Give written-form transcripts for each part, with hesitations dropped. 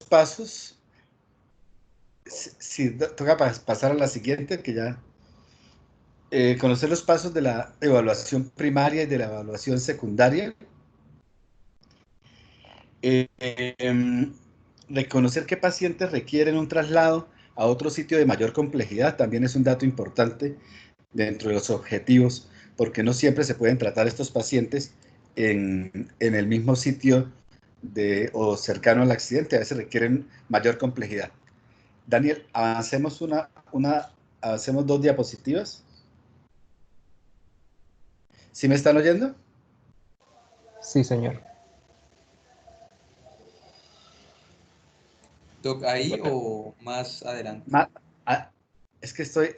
pasos. Si toca pasar a la siguiente, que ya... conocer los pasos de la evaluación primaria y de la evaluación secundaria. Reconocer qué pacientes requieren un traslado a otro sitio de mayor complejidad también es un dato importante dentro de los objetivos, porque no siempre se pueden tratar estos pacientes en el mismo sitio o cercano al accidente, a veces requieren mayor complejidad. Daniel, avancemos avancemos 2 diapositivas. ¿Sí me están oyendo? Sí, señor. ¿Doc, ahí Bueno, o más adelante? es que estoy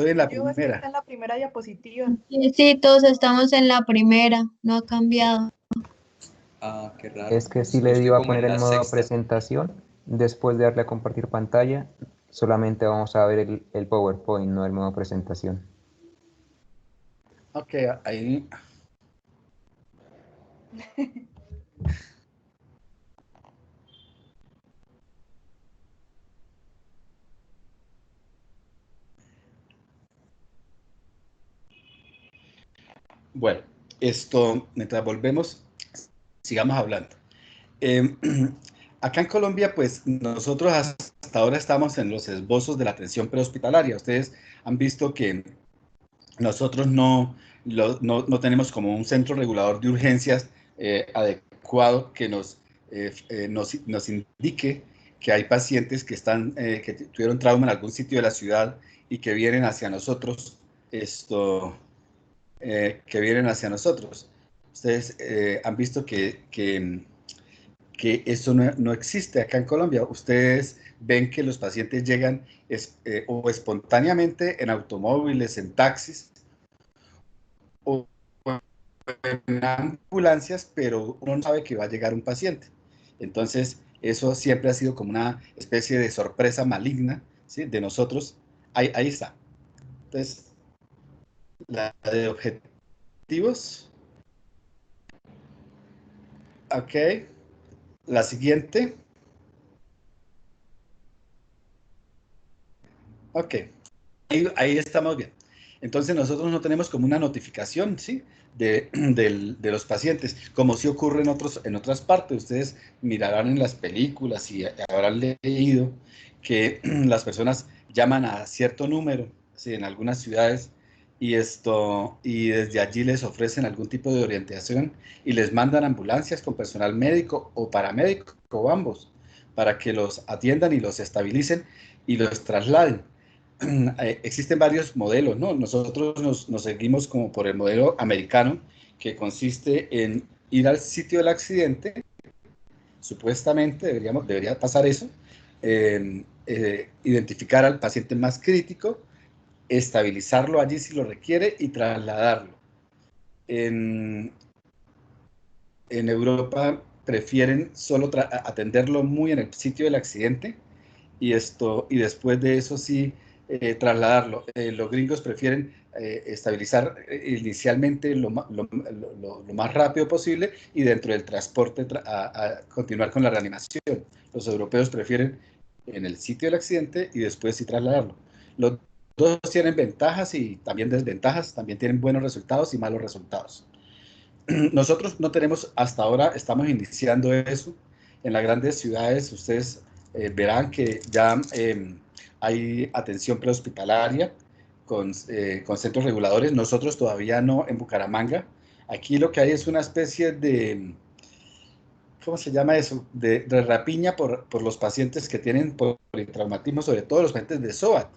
en la Yo es que está primera. en la primera diapositiva. Sí, todos estamos en la primera, no ha cambiado. Ah, qué raro. Es que sí Yo le estoy dio a como poner en en la modo sexta. presentación. Después de darle a compartir pantalla, solamente vamos a ver el PowerPoint, no el modo presentación. Ok, ahí. Bueno, mientras volvemos, sigamos hablando. Acá en Colombia, pues nosotros hasta ahora estamos en los esbozos de la atención prehospitalaria. Ustedes han visto que nosotros no tenemos como un centro regulador de urgencias adecuado que nos indique que hay pacientes que tuvieron trauma en algún sitio de la ciudad y que vienen hacia nosotros, que vienen hacia nosotros. Ustedes han visto que eso no existe acá en Colombia. Ustedes ven que los pacientes llegan o espontáneamente en automóviles, en taxis, o en ambulancias, pero uno no sabe que va a llegar un paciente. Entonces, eso siempre ha sido como una especie de sorpresa maligna, ¿sí?, de nosotros. Ahí está. Entonces, la de objetivos. Ok. La siguiente. Ok. Ahí estamos bien. Entonces nosotros no tenemos como una notificación, ¿sí?, de los pacientes, como sí ocurre en otras partes. Ustedes mirarán en las películas y habrán leído que las personas llaman a cierto número, ¿sí?, en algunas ciudades, y desde allí les ofrecen algún tipo de orientación y les mandan ambulancias con personal médico o paramédico o ambos para que los atiendan y los estabilicen y los trasladen. Existen varios modelos, ¿no? Nosotros nos seguimos como por el modelo americano, que consiste en ir al sitio del accidente, supuestamente debería pasar eso, identificar al paciente más crítico, estabilizarlo allí si lo requiere y trasladarlo. En Europa prefieren solo atenderlo muy en el sitio del accidente y después de eso sí trasladarlo. Los gringos prefieren estabilizar inicialmente lo más rápido posible y dentro del transporte a continuar con la reanimación. Los europeos prefieren en el sitio del accidente y después sí trasladarlo. Los dos tienen ventajas y también desventajas, también tienen buenos resultados y malos resultados. Nosotros no tenemos, hasta ahora estamos iniciando eso. En las grandes ciudades ustedes verán que ya hay atención prehospitalaria con centros reguladores. Nosotros todavía no en Bucaramanga. Aquí lo que hay es una especie de, ¿cómo se llama eso?, de rapiña por los pacientes que tienen politraumatismo, sobre todo los pacientes de SOAT,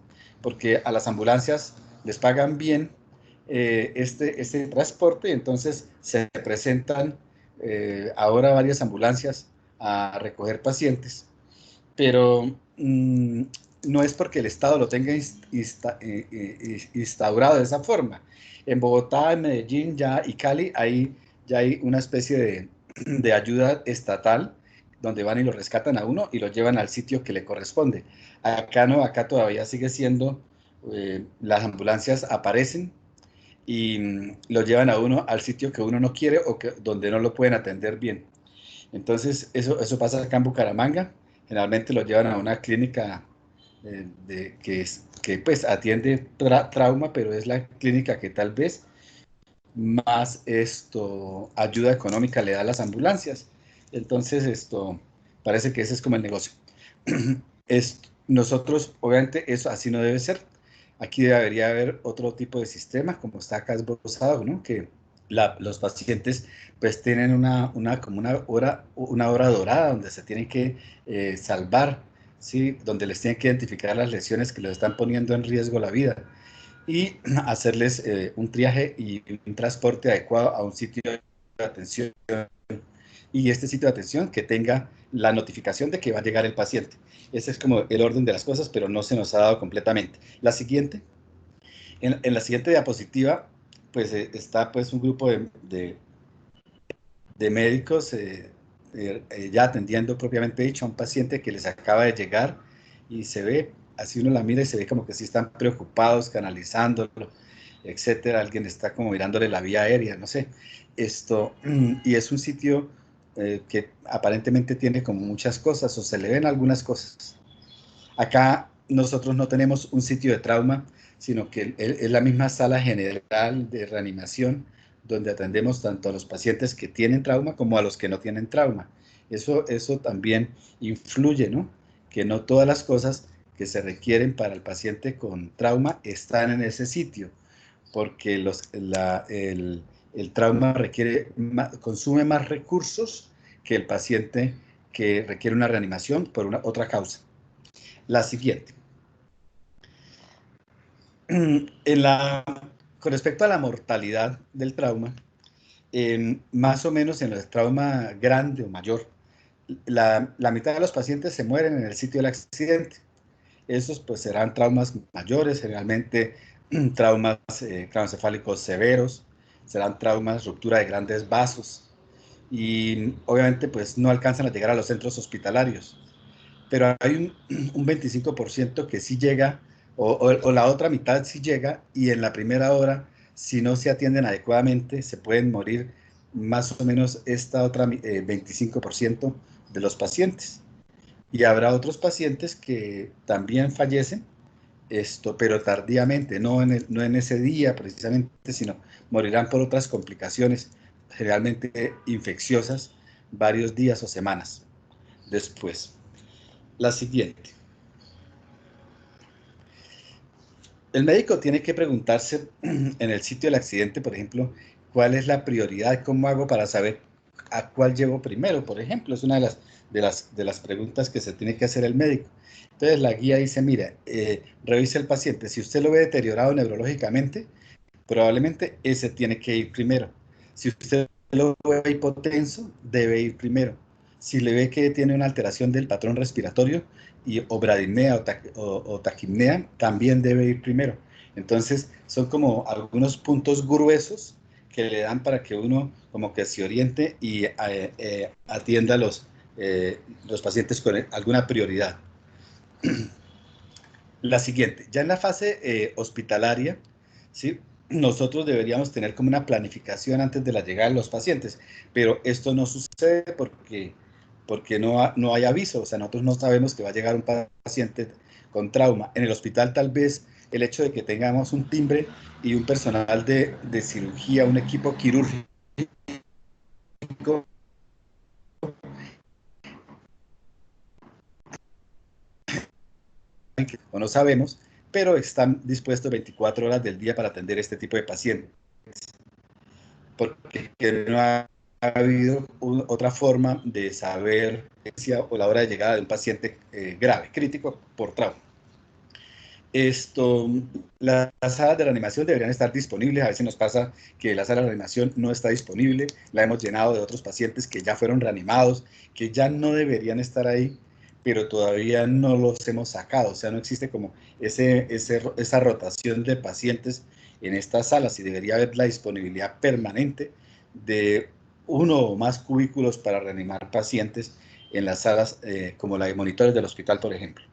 porque a las ambulancias les pagan bien este transporte, y entonces se presentan ahora varias ambulancias a recoger pacientes, pero no es porque el Estado lo tenga instaurado de esa forma. En Bogotá, en Medellín y Cali ya hay una especie de ayuda estatal donde van y lo rescatan a uno y lo llevan al sitio que le corresponde. Acá no, acá todavía sigue siendo, las ambulancias aparecen y lo llevan a uno al sitio que uno no quiere o donde no lo pueden atender bien. Entonces, eso pasa acá en Bucaramanga. Generalmente lo llevan a una clínica que pues atiende trauma, pero es la clínica que tal vez más ayuda económica le da a las ambulancias. Entonces, parece que ese es como el negocio. Nosotros, obviamente, eso así no debe ser. Aquí debería haber otro tipo de sistema, como está acá esbozado, ¿no? Que los pacientes pues tienen como una hora dorada donde se tienen que salvar, ¿sí? Donde les tienen que identificar las lesiones que les están poniendo en riesgo la vida y hacerles un triaje y un transporte adecuado a un sitio de atención, y este sitio de atención que tenga la notificación de que va a llegar el paciente. Ese es como el orden de las cosas, pero no se nos ha dado completamente. La siguiente, en la siguiente diapositiva, pues está pues un grupo de médicos ya atendiendo propiamente dicho a un paciente que les acaba de llegar y se ve, así uno la mira y se ve como que sí están preocupados, canalizándolo, etcétera. Alguien está como mirándole la vía aérea, no sé. Y es un sitio que aparentemente tiene como muchas cosas o se le ven algunas cosas. Acá nosotros no tenemos un sitio de trauma, sino que es la misma sala general de reanimación donde atendemos tanto a los pacientes que tienen trauma como a los que no tienen trauma. Eso también influye, ¿no? Que no todas las cosas que se requieren para el paciente con trauma están en ese sitio, porque el trauma consume más recursos que el paciente que requiere una reanimación por otra causa. La siguiente. Con respecto a la mortalidad del trauma, más o menos en el trauma grande o mayor, la mitad de los pacientes se mueren en el sitio del accidente. Esos pues serán traumas mayores, generalmente traumas craneoencefálicos severos, serán traumas, ruptura de grandes vasos, y obviamente pues no alcanzan a llegar a los centros hospitalarios. Pero hay un 25% que sí llega, o la otra mitad sí llega, y en la primera hora, si no se atienden adecuadamente, se pueden morir más o menos esta otra 25% de los pacientes. Y habrá otros pacientes que también fallecen, pero tardíamente, no en ese día precisamente, sino morirán por otras complicaciones, generalmente infecciosas, varios días o semanas después. La siguiente. El médico tiene que preguntarse en el sitio del accidente, por ejemplo, cuál es la prioridad, cómo hago para saber a cuál llevo primero, por ejemplo. Es una de las preguntas que se tiene que hacer el médico. Entonces la guía dice, mira, revise el paciente. Si usted lo ve deteriorado neurológicamente, probablemente ese tiene que ir primero. Si usted lo ve hipotenso, debe ir primero. Si le ve que tiene una alteración del patrón respiratorio o bradimea o taquipnea, también debe ir primero. Entonces, son como algunos puntos gruesos que le dan para que uno como que se oriente y atienda a los pacientes con alguna prioridad. La siguiente, ya en la fase hospitalaria, ¿sí? Nosotros deberíamos tener como una planificación antes de la llegada de los pacientes, pero esto no sucede porque no hay aviso, o sea, nosotros no sabemos que va a llegar un paciente con trauma. En el hospital tal vez el hecho de que tengamos un timbre y un personal de cirugía, un equipo quirúrgico, o no sabemos, pero están dispuestos 24 horas del día para atender este tipo de pacientes, porque no ha habido otra forma de saber o la hora de llegada de un paciente grave, crítico por trauma. Las salas de reanimación deberían estar disponibles. A veces nos pasa que la sala de reanimación no está disponible, la hemos llenado de otros pacientes que ya fueron reanimados, que ya no deberían estar ahí, pero todavía no los hemos sacado. O sea, no existe como esa rotación de pacientes en estas salas, y debería haber la disponibilidad permanente de uno o más cubículos para reanimar pacientes en las salas como la de monitores del hospital, por ejemplo.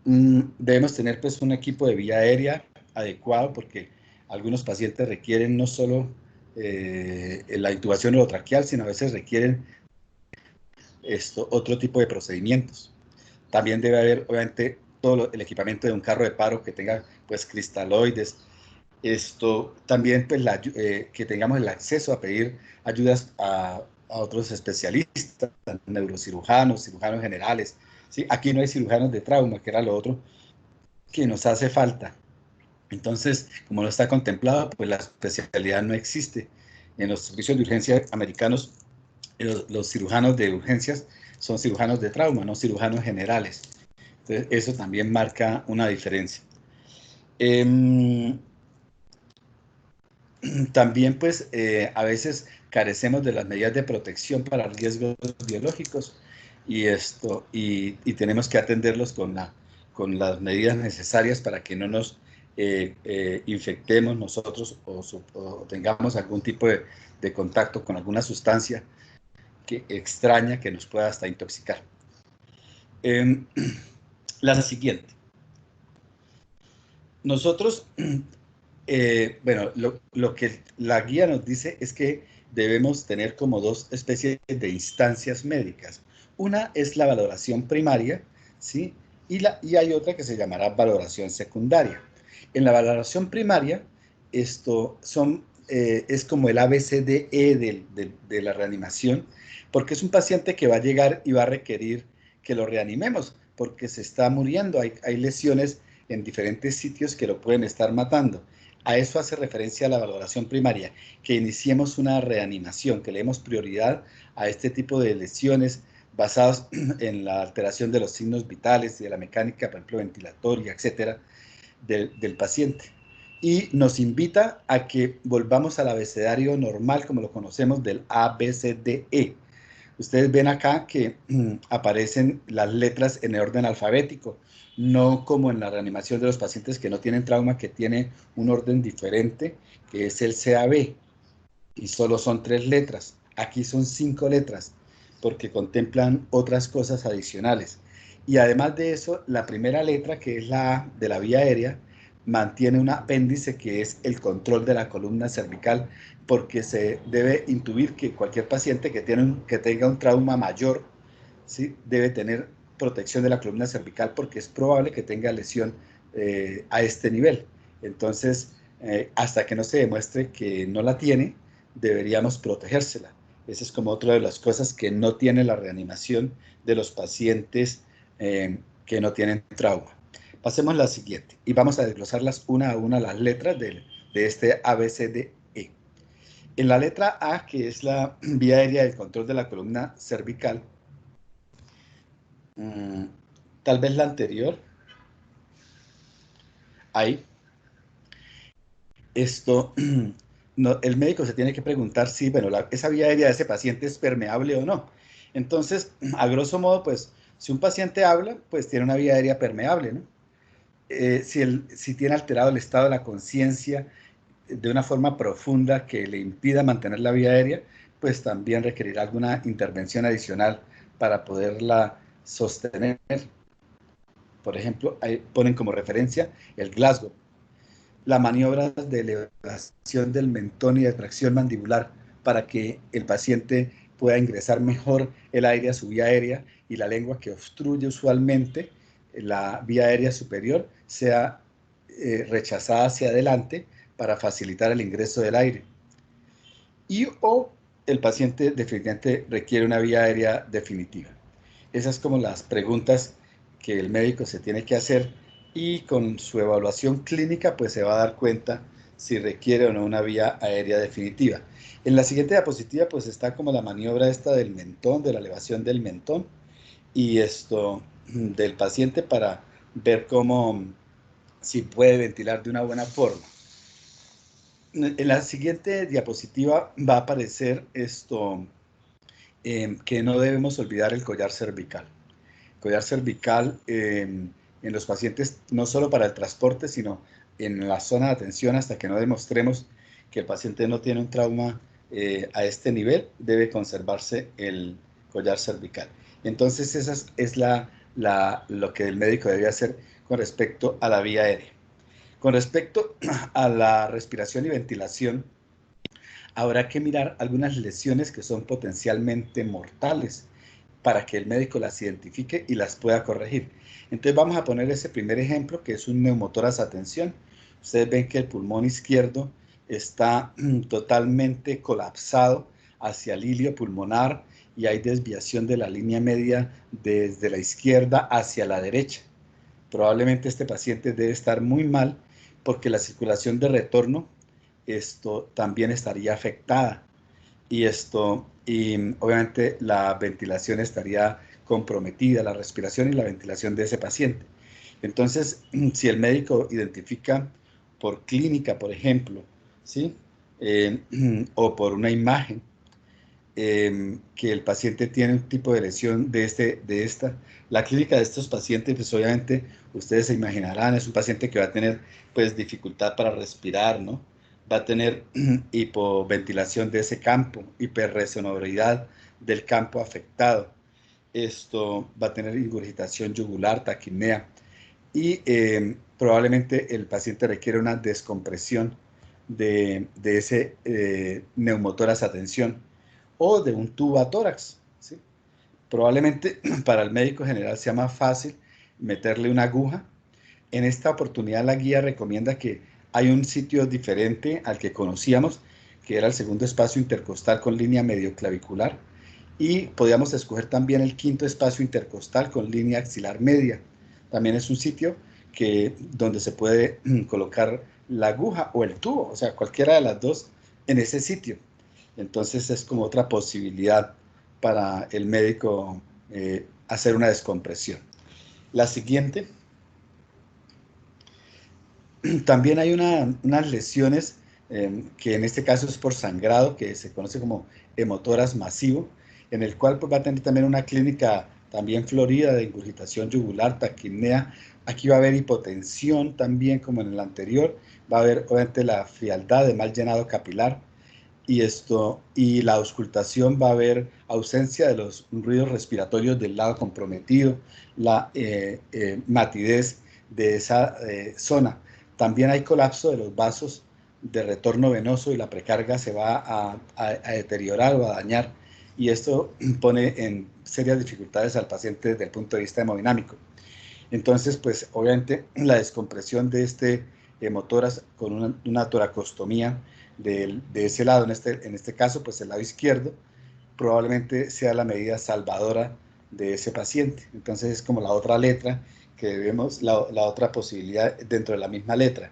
Debemos tener pues un equipo de vía aérea adecuado, porque algunos pacientes requieren no solo la intubación orotraqueal, sino a veces requieren otro tipo de procedimientos. También debe haber, obviamente, todo el equipamiento de un carro de paro que tenga, pues, cristaloides. También, pues, que tengamos el acceso a pedir ayudas a otros especialistas, neurocirujanos, cirujanos generales, ¿sí? Aquí no hay cirujanos de trauma, que era lo otro que nos hace falta. Entonces, como no está contemplado, pues la especialidad no existe. En los servicios de urgencia americanos, los cirujanos de urgencias son cirujanos de trauma, no cirujanos generales. Entonces, eso también marca una diferencia. También, pues, a veces carecemos de las medidas de protección para riesgos biológicos y tenemos que atenderlos con las medidas necesarias para que no nos infectemos nosotros o tengamos algún tipo de contacto con alguna sustancia extraña que nos pueda hasta intoxicar. La siguiente. Nosotros, bueno, lo que la guía nos dice es que debemos tener como dos especies de instancias médicas. Una es la valoración primaria, ¿sí? Y hay otra que se llamará valoración secundaria. En la valoración primaria, es como el ABCDE de la reanimación, porque es un paciente que va a llegar y va a requerir que lo reanimemos, porque se está muriendo, hay lesiones en diferentes sitios que lo pueden estar matando. A eso hace referencia la valoración primaria, que iniciemos una reanimación, que le demos prioridad a este tipo de lesiones basadas en la alteración de los signos vitales y de la mecánica, por ejemplo, ventilatoria, etcétera, del paciente. Y nos invita a que volvamos al abecedario normal, como lo conocemos, del ABCDE. Ustedes ven acá que aparecen las letras en orden alfabético, no como en la reanimación de los pacientes que no tienen trauma, que tiene un orden diferente, que es el CAB, y solo son 3 letras. Aquí son 5 letras, porque contemplan otras cosas adicionales. Y además de eso, la primera letra, que es la A de la vía aérea, mantiene un apéndice que es el control de la columna cervical, porque se debe intuir que cualquier paciente que tenga un trauma mayor, ¿sí?, debe tener protección de la columna cervical, porque es probable que tenga lesión a este nivel. Entonces, hasta que no se demuestre que no la tiene, deberíamos protegérsela. Esa es como otra de las cosas que no tiene la reanimación de los pacientes que no tienen trauma. Pasemos a la siguiente y vamos a desglosarlas una a una las letras de este ABCDE. En la letra A, que es la vía aérea del control de la columna cervical, tal vez la anterior, ahí, no, el médico se tiene que preguntar si, bueno, esa vía aérea de ese paciente es permeable o no. Entonces, a grosso modo, pues, si un paciente habla, pues tiene una vía aérea permeable, ¿no? Si tiene alterado el estado de la conciencia de una forma profunda que le impida mantener la vía aérea, pues también requerirá alguna intervención adicional para poderla sostener. Por ejemplo, ahí ponen como referencia el Glasgow, la maniobra de elevación del mentón y de tracción mandibular para que el paciente pueda ingresar mejor el aire a su vía aérea y la lengua que obstruye usualmente la vía aérea superior sea rechazada hacia adelante para facilitar el ingreso del aire. O el paciente definitivamente requiere una vía aérea definitiva. Esas como las preguntas que el médico se tiene que hacer y con su evaluación clínica pues se va a dar cuenta si requiere o no una vía aérea definitiva. En la siguiente diapositiva pues está como la maniobra esta del mentón, de la elevación del mentón y del paciente para ver si puede ventilar de una buena forma. En la siguiente diapositiva va a aparecer que no debemos olvidar el collar cervical. Collar cervical en los pacientes, no solo para el transporte, sino en la zona de atención, hasta que no demostremos que el paciente no tiene un trauma a este nivel, debe conservarse el collar cervical. Entonces, esa es lo que el médico debe hacer con respecto a la vía aérea. Con respecto a la respiración y ventilación, habrá que mirar algunas lesiones que son potencialmente mortales. para que el médico las identifique y las pueda corregir. Entonces vamos a poner ese primer ejemplo, que es un neumotórax a tensión. Ustedes ven que el pulmón izquierdo está totalmente colapsado hacia el ilio pulmonar y hay desviación de la línea media desde la izquierda hacia la derecha. Probablemente este paciente debe estar muy mal porque la circulación de retorno también estaría afectada y obviamente la ventilación estaría comprometida, la respiración y la ventilación de ese paciente. Entonces, si el médico identifica por clínica, por ejemplo, ¿sí? O por una imagen, que el paciente tiene un tipo de lesión la clínica de estos pacientes, pues obviamente ustedes se imaginarán, es un paciente que va a tener pues dificultad para respirar, ¿no? Va a tener hipoventilación de ese campo, hiperresonoridad del campo afectado. Esto va a tener ingurgitación yugular, taquipnea y probablemente el paciente requiere una descompresión de ese neumotórax a tensión o de un tubo a tórax, ¿sí? Probablemente para el médico general sea más fácil meterle una aguja. En esta oportunidad la guía recomienda que hay un sitio diferente al que conocíamos, que era el segundo espacio intercostal con línea medioclavicular, y podíamos escoger también el quinto espacio intercostal con línea axilar media. También es un sitio donde se puede colocar la aguja o el tubo, o sea, cualquiera de las dos en ese sitio. Entonces es como otra posibilidad para el médico hacer una descompresión. La siguiente, también hay unas lesiones que en este caso es por sangrado, que se conoce como hemotórax masivo, en el cual pues, va a tener también una clínica también florida de ingurgitación yugular, taquipnea. Aquí va a haber hipotensión también como en el anterior, va a haber obviamente la frialdad de mal llenado capilar, y la auscultación va a haber ausencia de los ruidos respiratorios del lado comprometido, la matidez de esa zona. También hay colapso de los vasos de retorno venoso y la precarga se va a deteriorar o a dañar, y esto pone en serias dificultades al paciente desde el punto de vista hemodinámico. Entonces, pues obviamente la descompresión de este hemotórax con una toracostomía de ese lado, en este caso, pues el lado izquierdo, probablemente sea la medida salvadora de ese paciente. Entonces es como la otra letra que vemos, la otra posibilidad dentro de la misma letra.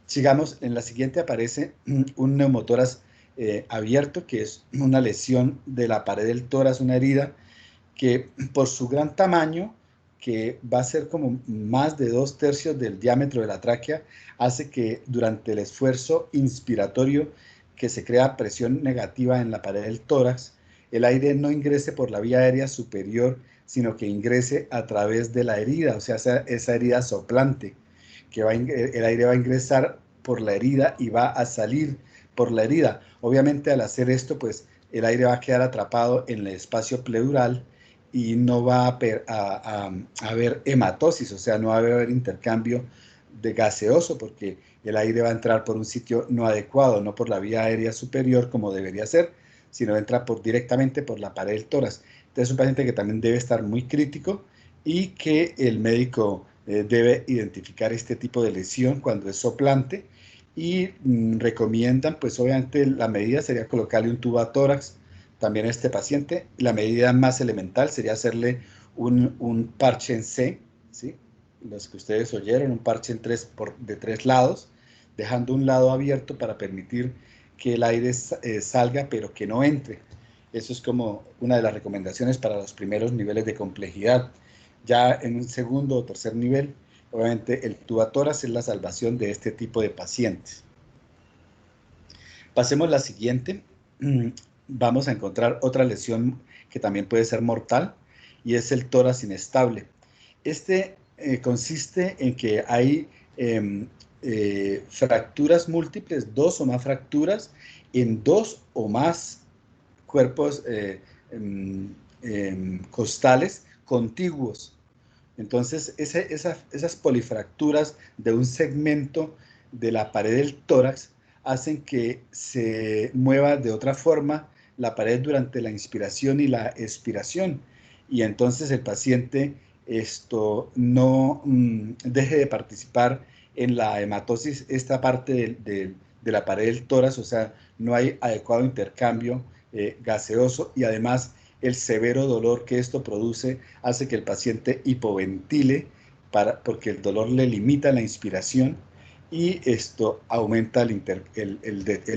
Sigamos, en la siguiente aparece un neumotórax abierto, que es una lesión de la pared del tórax, una herida que por su gran tamaño, que va a ser como más de 2/3 del diámetro de la tráquea, hace que durante el esfuerzo inspiratorio que se crea presión negativa en la pared del tórax, el aire no ingrese por la vía aérea superior, sino que ingrese a través de la herida, o sea, esa herida soplante, que el aire va a ingresar por la herida y va a salir por la herida. Obviamente al hacer esto, pues el aire va a quedar atrapado en el espacio pleural y no va a haber hematosis, o sea, no va a haber intercambio de gaseoso porque el aire va a entrar por un sitio no adecuado, no por la vía aérea superior como debería ser, sino entra directamente por la pared del tórax. Entonces es un paciente que también debe estar muy crítico y que el médico debe identificar este tipo de lesión cuando es soplante y recomiendan, pues obviamente la medida sería colocarle un tubo a tórax también a este paciente. La medida más elemental sería hacerle un parche en C, ¿sí? Los que ustedes oyeron, un parche de 3 lados, dejando un lado abierto para permitir que el aire salga, pero que no entre. Eso es como una de las recomendaciones para los primeros niveles de complejidad. Ya en un segundo o tercer nivel, obviamente el tubatórax es la salvación de este tipo de pacientes. Pasemos a la siguiente. Vamos a encontrar otra lesión que también puede ser mortal y es el tórax inestable. Este consiste en que hay fracturas múltiples, 2 o más fracturas en 2 o más cuerpos costales contiguos. Entonces, esas polifracturas de un segmento de la pared del tórax hacen que se mueva de otra forma la pared durante la inspiración y la expiración. y entonces el paciente no deje de participar en la hematosis, esta parte de la pared del tórax, o sea, no hay adecuado intercambio gaseoso, y además el severo dolor que esto produce hace que el paciente hipoventile porque el dolor le limita la inspiración, y esto aumenta el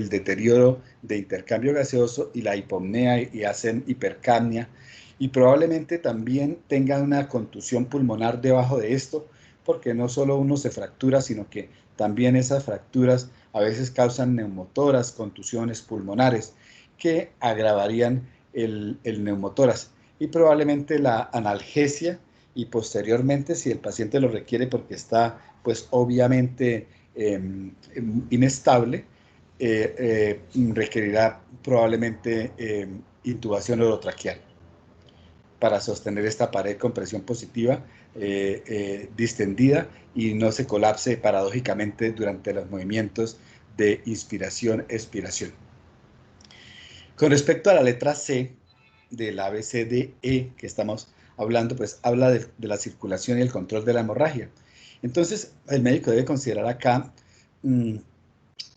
deterioro de intercambio gaseoso y la hipopnea, y hacen hipercapnia, y probablemente también tengan una contusión pulmonar debajo de esto, porque no solo uno se fractura, sino que también esas fracturas a veces causan neumotoras, contusiones pulmonares, que agravarían el neumotoras, y probablemente la analgesia, y posteriormente, si el paciente lo requiere porque está, pues obviamente inestable, requerirá probablemente intubación orotraqueal para sostener esta pared con presión positiva distendida y no se colapse paradójicamente durante los movimientos de inspiración-expiración. Con respecto a la letra C del ABCDE que estamos hablando, pues habla de la circulación y el control de la hemorragia. Entonces, el médico debe considerar acá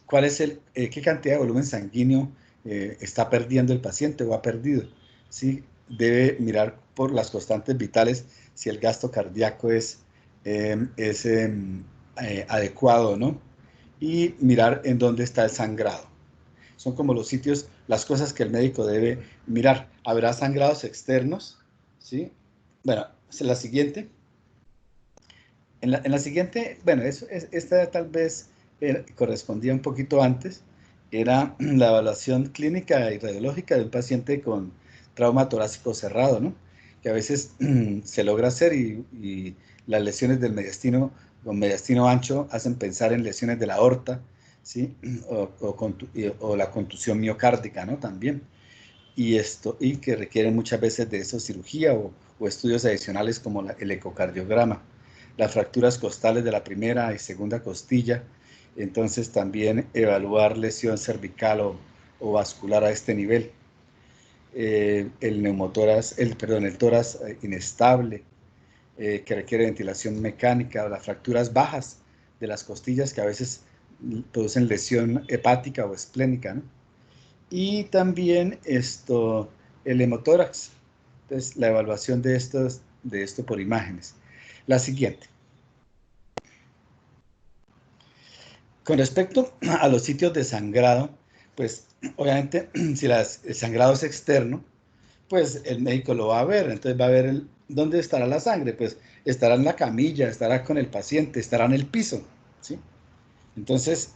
cuál es qué cantidad de volumen sanguíneo está perdiendo el paciente o ha perdido. ¿Sí? Debe mirar por las constantes vitales si el gasto cardíaco es adecuado o no, y mirar en dónde está el sangrado. Son como los sitios, las cosas que el médico debe mirar. Habrá sangrados externos, ¿sí? Bueno, es la siguiente. En la siguiente, bueno, esta tal vez correspondía un poquito antes, era la evaluación clínica y radiológica de un paciente con trauma torácico cerrado, ¿no? Que a veces se logra hacer, y las lesiones del mediastino con mediastino ancho hacen pensar en lesiones de la aorta, ¿sí? O la contusión miocárdica, ¿no? También. Y que requieren muchas veces de eso cirugía o estudios adicionales como el ecocardiograma. Las fracturas costales de la primera y segunda costilla, entonces también evaluar lesión cervical o vascular a este nivel. El neumotórax, el tórax inestable, que requiere ventilación mecánica, o las fracturas bajas de las costillas que a veces producen lesión hepática o esplénica, ¿no? Y también el hemotórax. Entonces, la evaluación de esto por imágenes. La siguiente. Con respecto a los sitios de sangrado, pues obviamente si el sangrado es externo, pues el médico lo va a ver, entonces va a ver dónde estará la sangre, pues estará en la camilla, estará con el paciente, estará en el piso, ¿sí? Entonces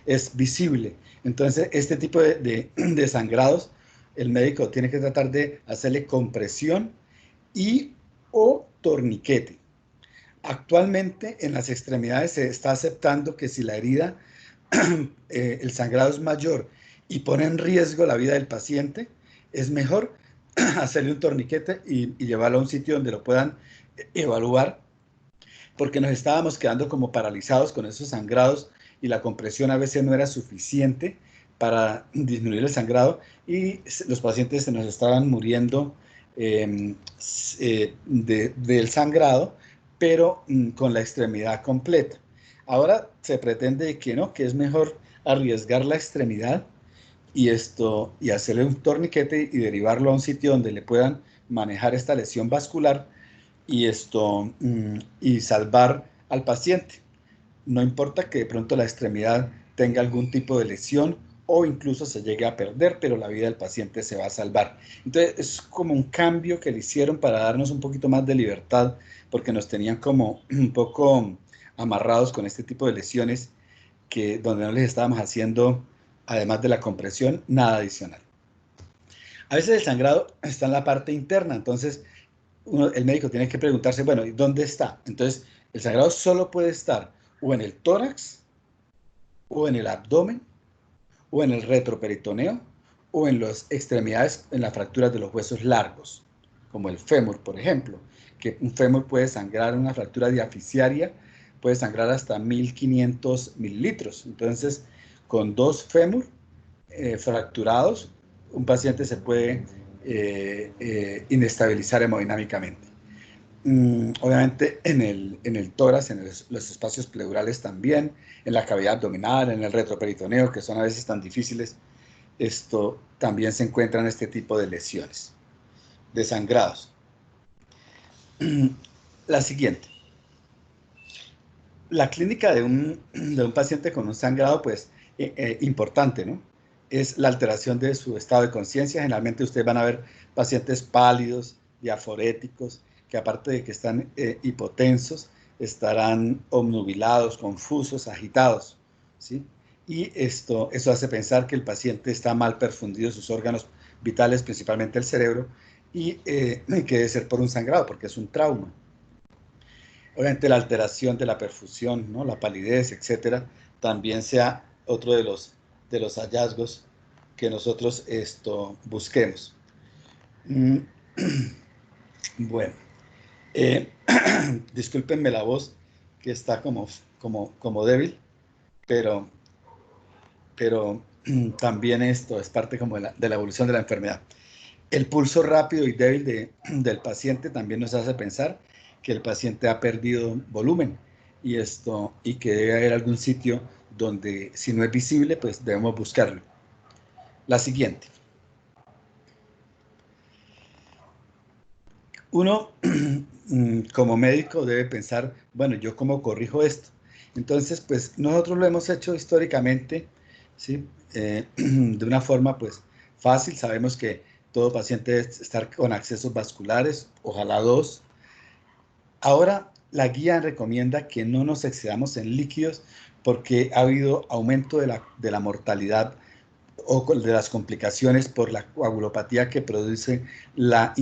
es visible. Entonces este tipo de sangrados, el médico tiene que tratar de hacerle compresión o torniquete. Actualmente en las extremidades se está aceptando que si la herida, el sangrado es mayor y pone en riesgo la vida del paciente, es mejor hacerle un torniquete y llevarlo a un sitio donde lo puedan evaluar, porque nos estábamos quedando como paralizados con esos sangrados y la compresión a veces no era suficiente para disminuir el sangrado, y los pacientes se nos estaban muriendo del sangrado, pero con la extremidad completa. Ahora se pretende que no, que es mejor arriesgar la extremidad y hacerle un torniquete y derivarlo a un sitio donde le puedan manejar esta lesión vascular y salvar al paciente. No importa que de pronto la extremidad tenga algún tipo de lesión o incluso se llegue a perder, pero la vida del paciente se va a salvar. Entonces es como un cambio que le hicieron para darnos un poquito más de libertad, porque nos tenían como un poco amarrados con este tipo de lesiones donde no les estábamos haciendo, además de la compresión, nada adicional. A veces el sangrado está en la parte interna, entonces el médico tiene que preguntarse, bueno, ¿y dónde está? Entonces, el sangrado solo puede estar o en el tórax, o en el abdomen, o en el retroperitoneo, o en las extremidades, en las fracturas de los huesos largos, como el fémur, por ejemplo, que un fémur puede sangrar, una fractura diaficiaria puede sangrar hasta 1500 mililitros. Entonces, con 2 fémur fracturados, un paciente se puede inestabilizar hemodinámicamente. Obviamente en el tórax, en los espacios pleurales también, en la cavidad abdominal, en el retroperitoneo, que son a veces tan difíciles, también se encuentran este tipo de lesiones, de sangrados. La siguiente. La clínica de un paciente con un sangrado, pues, importante, ¿no? Es la alteración de su estado de conciencia. Generalmente ustedes van a ver pacientes pálidos, diaforéticos, que aparte de que están hipotensos, estarán obnubilados, confusos, agitados, ¿sí? Y eso hace pensar que el paciente está mal perfundido sus órganos vitales, principalmente el cerebro, y que debe ser por un sangrado, porque es un trauma. Obviamente la alteración de la perfusión, ¿no? La palidez, etcétera, también sea otro de los hallazgos que nosotros busquemos. Bueno, discúlpenme la voz que está como débil, pero también esto es parte como de la evolución de la enfermedad. El pulso rápido y débil del paciente también nos hace pensar que el paciente ha perdido volumen y que debe haber algún sitio donde, si no es visible, pues debemos buscarlo. La siguiente. Uno, como médico, debe pensar, bueno, ¿yo cómo corrijo esto? Entonces, pues nosotros lo hemos hecho históricamente, ¿sí? De una forma, pues, fácil. Sabemos que todo paciente debe estar con accesos vasculares, ojalá 2. Ahora, la guía recomienda que no nos excedamos en líquidos porque ha habido aumento de la mortalidad o de las complicaciones por la coagulopatía que produce la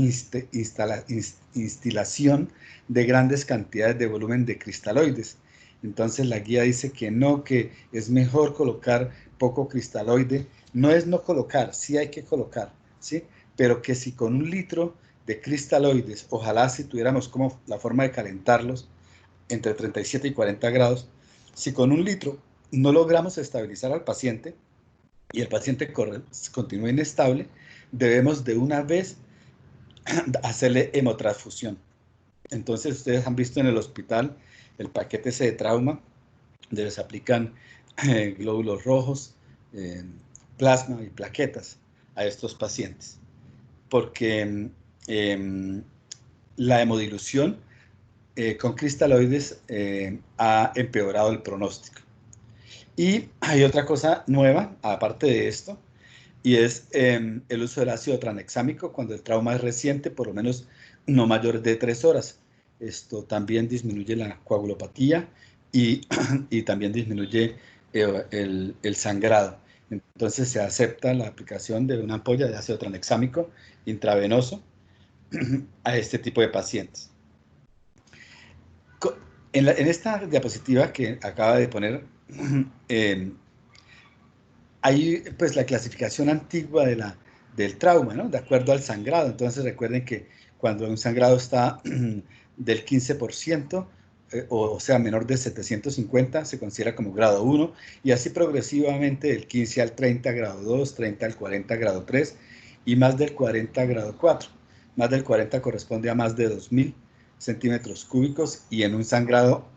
instilación de grandes cantidades de volumen de cristaloides. Entonces la guía dice que no, que es mejor colocar poco cristaloide. No es no colocar, sí hay que colocar, ¿sí? Pero que si con 1 litro de cristaloides, ojalá si tuviéramos como la forma de calentarlos entre 37 y 40 grados, si con 1 litro no logramos estabilizar al paciente, y el paciente continúa inestable, debemos de una vez hacerle hemotransfusión. Entonces, ustedes han visto en el hospital el paquete ese de trauma, donde se aplican glóbulos rojos, plasma y plaquetas a estos pacientes, porque la hemodilución con cristaloides ha empeorado el pronóstico. Y hay otra cosa nueva, aparte de esto, y es el uso del ácido tranexámico cuando el trauma es reciente, por lo menos no mayor de 3 horas. Esto también disminuye la coagulopatía y también disminuye el sangrado. Entonces se acepta la aplicación de una ampolla de ácido tranexámico intravenoso a este tipo de pacientes. En esta diapositiva que acaba de poner, hay pues la clasificación antigua del trauma, ¿no? De acuerdo al sangrado. Entonces recuerden que cuando un sangrado está del 15%, o sea, menor de 750, se considera como grado 1, y así progresivamente del 15 al 30, grado 2, 30 al 40, grado 3, y más del 40, grado 4. Más del 40 corresponde a más de 2000 centímetros cúbicos, y en un sangrado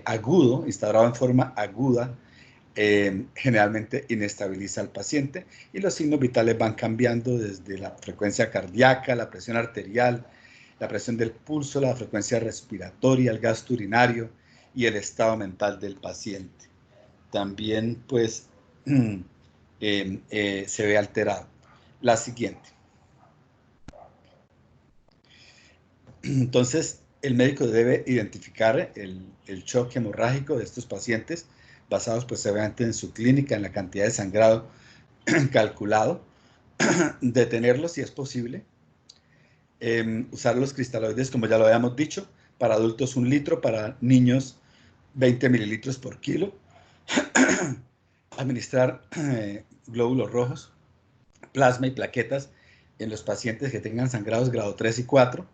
agudo, instaurado en forma aguda, generalmente inestabiliza al paciente, y los signos vitales van cambiando desde la frecuencia cardíaca, la presión arterial, la presión del pulso, la frecuencia respiratoria, el gasto urinario y el estado mental del paciente. También, pues, se ve alterado. La siguiente. Entonces, el médico debe identificar el shock hemorrágico de estos pacientes, basados pues obviamente en su clínica, en la cantidad de sangrado calculado, detenerlos si es posible, usar los cristaloides, como ya lo habíamos dicho, para adultos 1 litro, para niños 20 mililitros por kilo, administrar glóbulos rojos, plasma y plaquetas en los pacientes que tengan sangrados grado 3 y 4,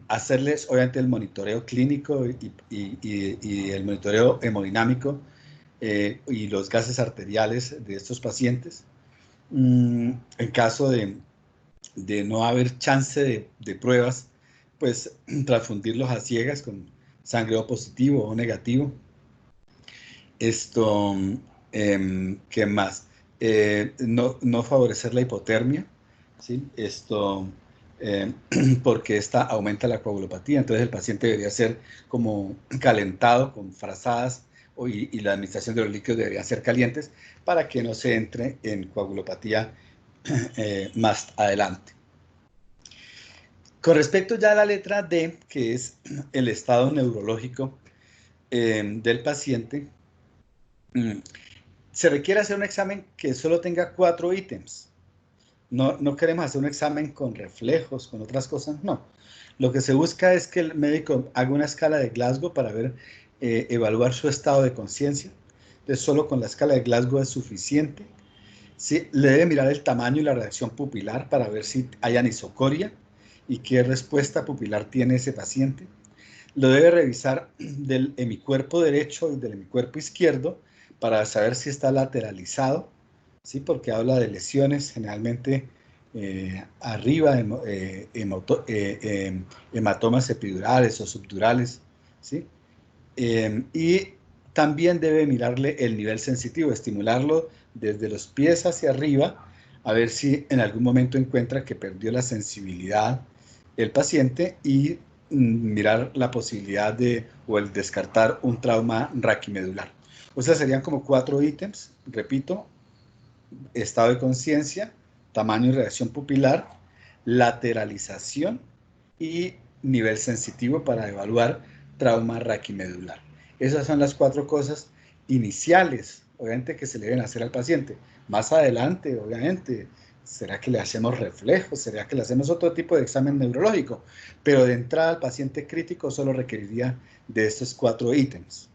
hacerles obviamente el monitoreo clínico y el monitoreo hemodinámico y los gases arteriales de estos pacientes. En caso de de no haber chance de pruebas, pues transfundirlos a ciegas con sangre O positivo o negativo. Esto, ¿qué más? No favorecer la hipotermia, ¿sí? Porque esta aumenta la coagulopatía, entonces el paciente debería ser como calentado con frazadas y la administración de los líquidos deberían ser calientes para que no se entre en coagulopatía más adelante. Con respecto ya a la letra D, que es el estado neurológico del paciente, se requiere hacer un examen que solo tenga 4 ítems. No queremos hacer un examen con reflejos, con otras cosas, no. Lo que se busca es que el médico haga una escala de Glasgow para ver, evaluar su estado de conciencia. Entonces, solo con la escala de Glasgow es suficiente. Sí, le debe mirar el tamaño y la reacción pupilar para ver si hay anisocoria y qué respuesta pupilar tiene ese paciente. Lo debe revisar del hemicuerpo derecho y del hemicuerpo izquierdo para saber si está lateralizado, ¿sí? Porque habla de lesiones generalmente arriba, hematomas epidurales o subdurales, ¿sí? Y también debe mirarle el nivel sensitivo, estimularlo desde los pies hacia arriba, a ver si en algún momento encuentra que perdió la sensibilidad el paciente y mirar la posibilidad de o el descartar un trauma raquimedular. O sea, serían como 4 ítems, repito: estado de conciencia, tamaño y reacción pupilar, lateralización y nivel sensitivo para evaluar trauma raquimedular. Esas son las 4 cosas iniciales, obviamente, que se le deben hacer al paciente. Más adelante, obviamente, ¿será que le hacemos reflejos? ¿Será que le hacemos otro tipo de examen neurológico? Pero de entrada, al paciente crítico solo requeriría de estos 4 ítems.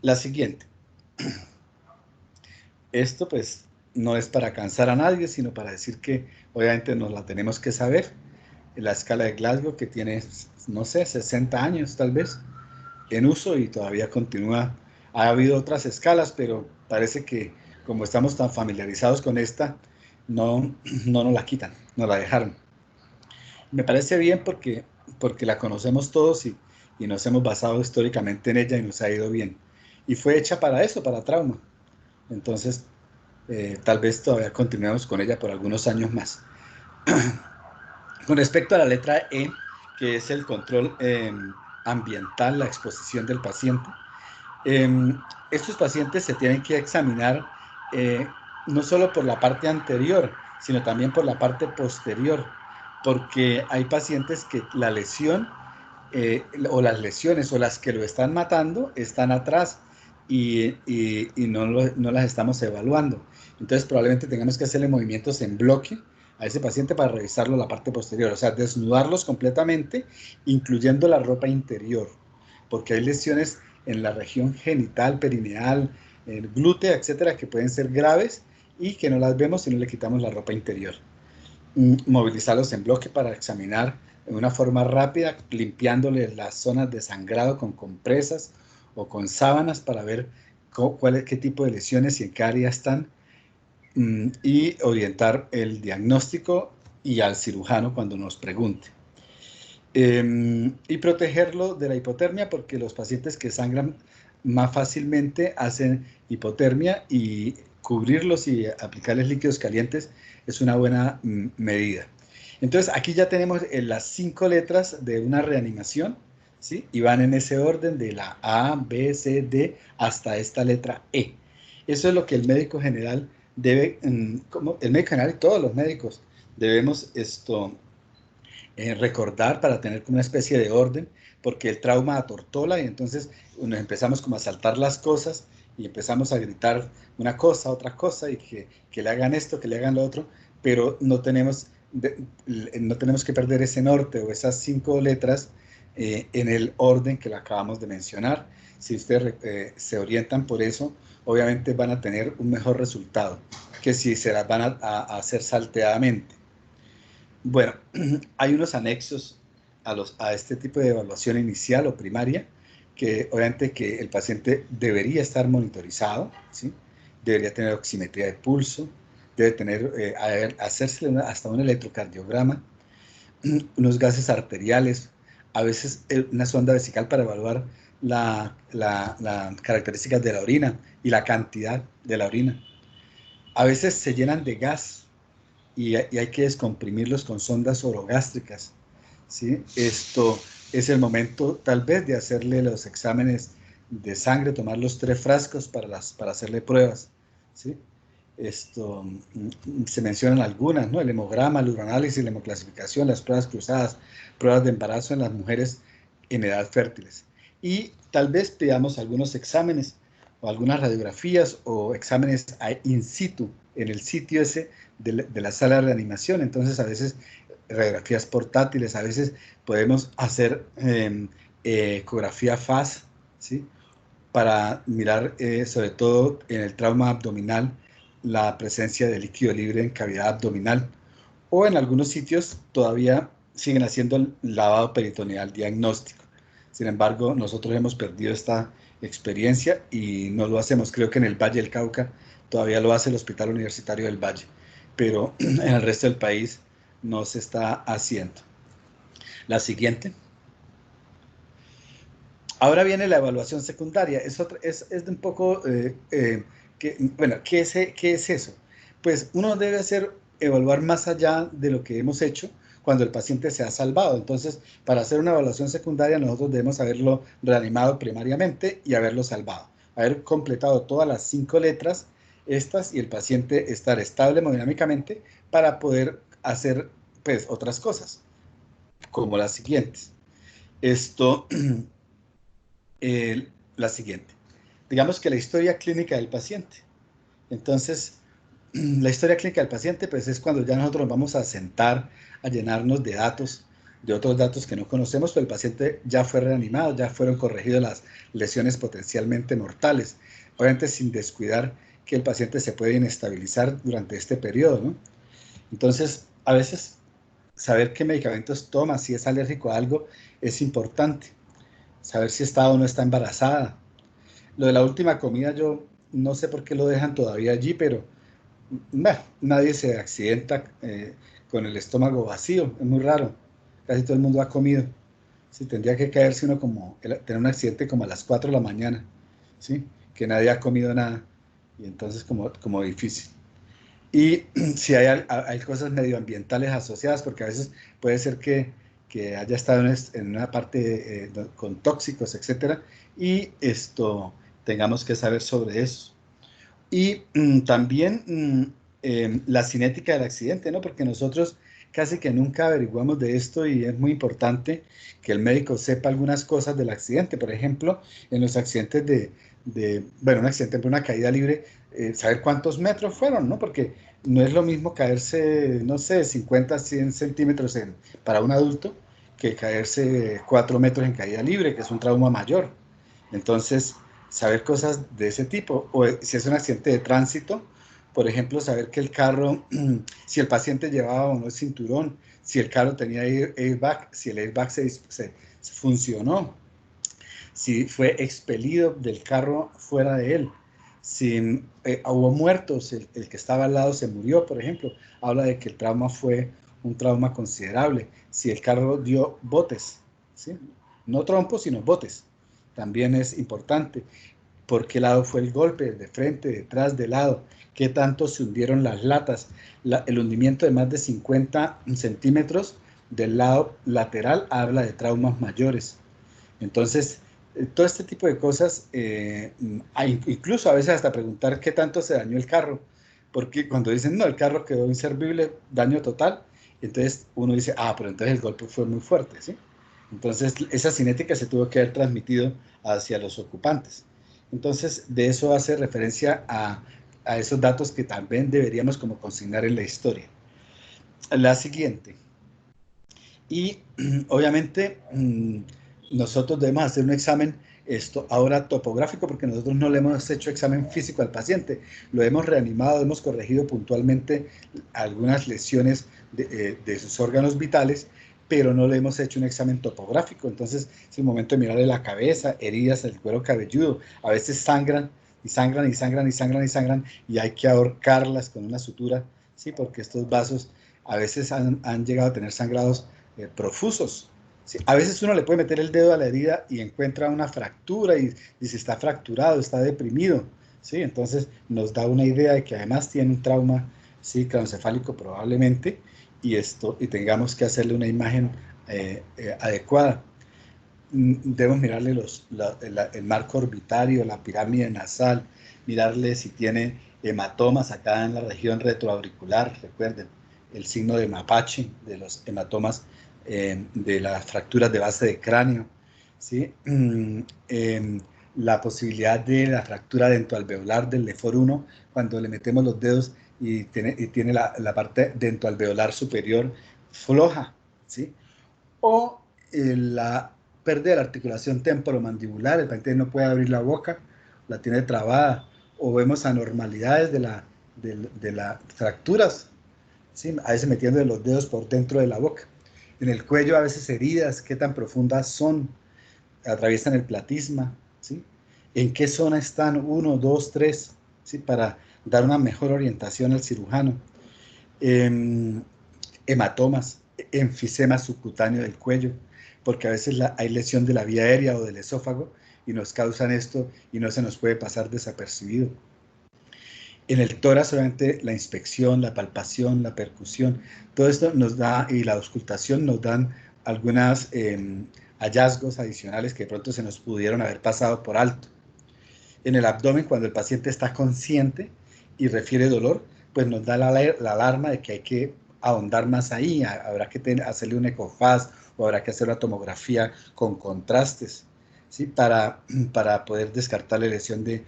La siguiente. Esto pues no es para cansar a nadie, sino para decir que obviamente nos la tenemos que saber. La escala de Glasgow, que tiene, no sé, 60 años tal vez en uso y todavía continúa. Ha habido otras escalas, pero parece que como estamos tan familiarizados con esta, no nos la quitan, nos la dejaron. Me parece bien porque la conocemos todos y nos hemos basado históricamente en ella y nos ha ido bien. Y fue hecha para eso, para trauma. Entonces, tal vez todavía continuemos con ella por algunos años más. Con respecto a la letra E, que es el control ambiental, la exposición del paciente, estos pacientes se tienen que examinar no solo por la parte anterior, sino también por la parte posterior, porque hay pacientes que la lesión o las lesiones o las que lo están matando están atrás y no las estamos evaluando. Entonces probablemente tengamos que hacerle movimientos en bloque a ese paciente para revisarlo la parte posterior, o sea, desnudarlos completamente, incluyendo la ropa interior, porque hay lesiones en la región genital, perineal, glútea, etcétera, que pueden ser graves y que no las vemos si no le quitamos la ropa interior. Movilizarlos en bloque para examinar de una forma rápida, limpiándole las zonas de sangrado con compresas o con sábanas para ver qué tipo de lesiones y en qué área están, y orientar el diagnóstico y al cirujano cuando nos pregunte. Y protegerlo de la hipotermia, porque los pacientes que sangran más fácilmente hacen hipotermia y cubrirlos y aplicarles líquidos calientes es una buena medida. Entonces aquí ya tenemos las 5 letras de una reanimación, ¿sí? Y van en ese orden de la A, B, C, D hasta esta letra E. Eso es lo que el médico general debe, como el médico general y todos los médicos debemos recordar para tener como una especie de orden, porque el trauma atortola y entonces nos empezamos como a saltar las cosas y empezamos a gritar una cosa, otra cosa y que le hagan esto, que le hagan lo otro, pero no tenemos que perder ese norte o esas 5 letras en el orden que lo acabamos de mencionar. Si ustedes se orientan por eso, obviamente van a tener un mejor resultado que si se las van a hacer salteadamente. Bueno, hay unos anexos a este tipo de evaluación inicial o primaria, que obviamente que el paciente debería estar monitorizado, ¿sí? Debería tener oximetría de pulso, debe tener, hacerse hasta un electrocardiograma, unos gases arteriales, a veces una sonda vesical para evaluar las características de la orina y la cantidad de la orina. A veces se llenan de gas y hay que descomprimirlos con sondas orogástricas, ¿sí? Esto es el momento tal vez de hacerle los exámenes de sangre, tomar los 3 frascos para hacerle pruebas, ¿sí? Se mencionan algunas, ¿no? El hemograma, el uroanálisis, la hemoclasificación, las pruebas cruzadas, pruebas de embarazo en las mujeres en edad fértiles. Y tal vez pidamos algunos exámenes o algunas radiografías o exámenes in situ, en el sitio ese de la sala de reanimación. Entonces, a veces radiografías portátiles, a veces podemos hacer ecografía FAS, ¿sí? Para mirar, sobre todo en el trauma abdominal, la presencia de líquido libre en cavidad abdominal, o en algunos sitios todavía siguen haciendo el lavado peritoneal diagnóstico. Sin embargo, nosotros hemos perdido esta experiencia y no lo hacemos. Creo que en el Valle del Cauca todavía lo hace el Hospital Universitario del Valle, pero en el resto del país no se está haciendo. La siguiente. Ahora viene la evaluación secundaria. Es de un poco, bueno, ¿qué es eso? Pues uno debe evaluar más allá de lo que hemos hecho cuando el paciente se ha salvado. Entonces, para hacer una evaluación secundaria, nosotros debemos haberlo reanimado primariamente y haberlo salvado. Haber completado todas las 5 letras, estas, y el paciente estar estable hemodinámicamente para poder hacer, pues, otras cosas, como las siguientes. La siguiente. Digamos que la historia clínica del paciente. Entonces, la historia clínica del paciente, pues es cuando ya nosotros nos vamos a sentar a llenarnos de datos, de otros datos que no conocemos, pero el paciente ya fue reanimado, ya fueron corregidas las lesiones potencialmente mortales. Obviamente sin descuidar que el paciente se puede inestabilizar durante este periodo, ¿no? Entonces, a veces saber qué medicamentos toma, si es alérgico a algo, es importante. Saber si está o no está embarazada. Lo de la última comida, yo no sé por qué lo dejan todavía allí, pero bueno, nadie se accidenta con el estómago vacío, es muy raro. Casi todo el mundo ha comido. Sí, tendría que caerse uno tener un accidente como a las 4 de la mañana, ¿sí? Que nadie ha comido nada, y entonces como difícil. Y si hay cosas medioambientales asociadas, porque a veces puede ser que haya estado en una parte con tóxicos, etcétera, y tengamos que saber sobre eso. Y también la cinética del accidente, ¿no? Porque nosotros casi que nunca averiguamos de esto y es muy importante que el médico sepa algunas cosas del accidente. Por ejemplo, en los accidentes bueno, un accidente por una caída libre, saber cuántos metros fueron, ¿no? Porque no es lo mismo caerse, no sé, 50, 100 centímetros para un adulto que caerse 4 metros en caída libre, que es un trauma mayor. Entonces, saber cosas de ese tipo, o si es un accidente de tránsito, por ejemplo, saber que el carro, si el paciente llevaba o no el cinturón, si el carro tenía airbag, si el airbag se funcionó, si fue expelido del carro fuera de él, si hubo muertos, el que estaba al lado se murió, por ejemplo, habla de que el trauma fue un trauma considerable. Si el carro dio botes, ¿sí? No trompos, sino botes, también es importante. ¿Por qué lado fue el golpe? ¿De frente, detrás, de lado? ¿Qué tanto se hundieron las latas? El hundimiento de más de 50 centímetros del lado lateral habla de traumas mayores. Entonces, todo este tipo de cosas, incluso a veces hasta preguntar qué tanto se dañó el carro, porque cuando dicen, no, el carro quedó inservible, daño total, entonces uno dice, pero entonces el golpe fue muy fuerte, ¿sí? Entonces, esa cinética se tuvo que haber transmitido hacia los ocupantes. Entonces, de eso hace referencia a esos datos que también deberíamos como consignar en la historia. La siguiente. Y obviamente nosotros debemos hacer un examen ahora topográfico, porque nosotros no le hemos hecho examen físico al paciente, lo hemos reanimado, hemos corregido puntualmente algunas lesiones de sus órganos vitales, pero no le hemos hecho un examen topográfico. Entonces es el momento de mirarle la cabeza, heridas del cuero cabelludo, a veces sangran y sangran y sangran y sangran y sangran y hay que ahorcarlas con una sutura, ¿sí? Porque estos vasos a veces han llegado a tener sangrados profusos. ¿Sí? A veces uno le puede meter el dedo a la herida y encuentra una fractura y dice está fracturado, está deprimido, ¿sí? Entonces nos da una idea de que además tiene un trauma, ¿sí? Craneoencefálico probablemente y tengamos que hacerle una imagen adecuada. Debemos mirarle el marco orbitario, la pirámide nasal, mirarle si tiene hematomas acá en la región retroauricular, recuerden, el signo de mapache, de los hematomas de las fracturas de base de cráneo, ¿sí? La posibilidad de la fractura dentoalveolar del lefor 1, cuando le metemos los dedos y tiene la parte dentoalveolar superior floja, ¿sí? O la pérdida de la articulación temporomandibular, el paciente no puede abrir la boca, la tiene trabada, o vemos anormalidades de las fracturas, ¿sí? A veces metiendo los dedos por dentro de la boca. En el cuello a veces heridas, qué tan profundas son, atraviesan el platisma, ¿sí? En qué zona están, 1, 2, 3, ¿sí? Para dar una mejor orientación al cirujano. Hematomas, enfisema subcutáneo del cuello, porque a veces hay lesión de la vía aérea o del esófago y nos causan esto y no se nos puede pasar desapercibido. En el tórax, obviamente, la inspección, la palpación, la percusión, todo esto nos da, y la auscultación nos dan algunos hallazgos adicionales que de pronto se nos pudieron haber pasado por alto. En el abdomen, cuando el paciente está consciente y refiere dolor, pues nos da la alarma de que hay que ahondar más ahí, habrá que hacerle un ecofaz o habrá que hacer una tomografía con contrastes, ¿sí? Para poder descartar la lesión de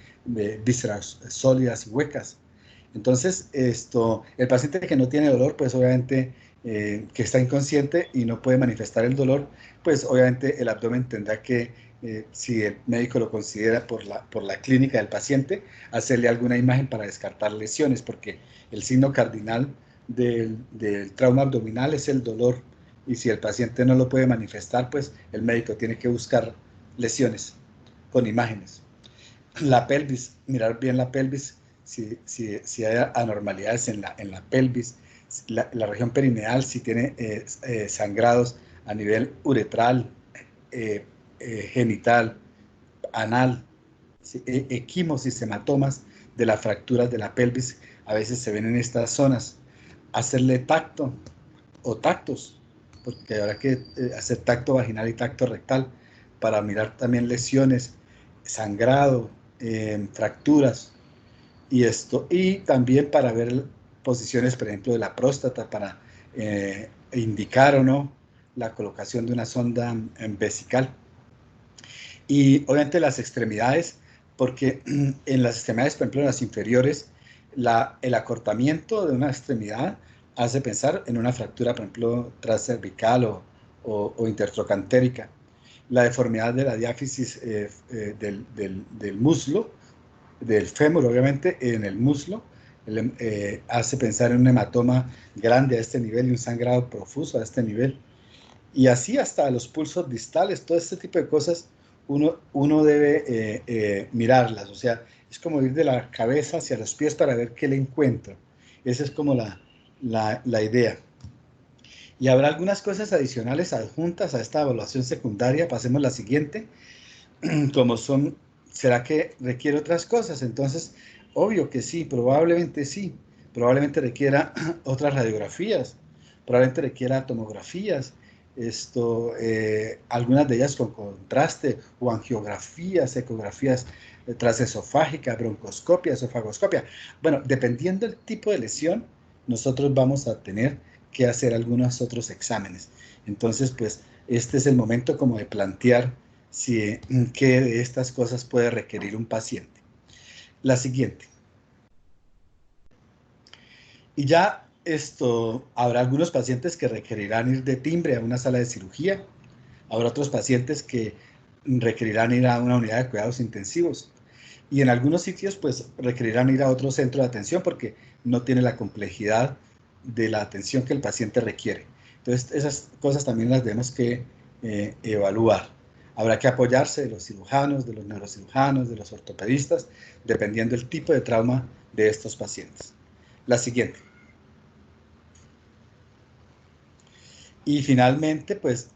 vísceras sólidas y huecas. Entonces, el paciente que no tiene dolor, pues obviamente que está inconsciente y no puede manifestar el dolor, pues obviamente el abdomen tendrá que, si el médico lo considera por la clínica del paciente, hacerle alguna imagen para descartar lesiones, porque el signo cardinal del trauma abdominal es el dolor, y si el paciente no lo puede manifestar, pues el médico tiene que buscar lesiones con imágenes. La pelvis, mirar bien la pelvis, si hay anormalidades en la pelvis, la región perineal, si tiene sangrados a nivel uretral, genital, anal, ¿sí? Equimosis, hematomas de las fracturas de la pelvis, a veces se ven en estas zonas. Hacerle tacto o tactos, porque habrá que hacer tacto vaginal y tacto rectal para mirar también lesiones, sangrado, fracturas y también para ver posiciones, por ejemplo, de la próstata para indicar o no la colocación de una sonda vesical. Y obviamente las extremidades, porque en las extremidades, por ejemplo, en las inferiores, el acortamiento de una extremidad hace pensar en una fractura, por ejemplo, transcervical o intertrocantérica. La deformidad de la diáfisis del muslo, del fémur, obviamente, en el muslo, hace pensar en un hematoma grande a este nivel y un sangrado profuso a este nivel. Y así hasta los pulsos distales, todo este tipo de cosas, uno debe mirarlas. O sea, es como ir de la cabeza hacia los pies para ver qué le encuentro. Esa es como la idea. Y habrá algunas cosas adicionales adjuntas a esta evaluación secundaria. Pasemos a la siguiente, como son, ¿será que requiere otras cosas? Entonces, obvio que sí, probablemente requiera otras radiografías, probablemente requiera tomografías, algunas de ellas con contraste, o angiografías, ecografías transesofágicas, broncoscopia, esofagoscopia. Bueno, dependiendo del tipo de lesión, nosotros vamos a tener que hacer algunos otros exámenes. Entonces, pues, este es el momento como de plantear qué de estas cosas puede requerir un paciente. La siguiente. Y ya habrá algunos pacientes que requerirán ir de timbre a una sala de cirugía. Habrá otros pacientes que requerirán ir a una unidad de cuidados intensivos. Y en algunos sitios, pues, requerirán ir a otro centro de atención porque no tiene la complejidad de la atención que el paciente requiere. Entonces, esas cosas también las tenemos que evaluar. Habrá que apoyarse de los cirujanos, de los neurocirujanos, de los ortopedistas, dependiendo del tipo de trauma de estos pacientes. La siguiente. Y finalmente, pues,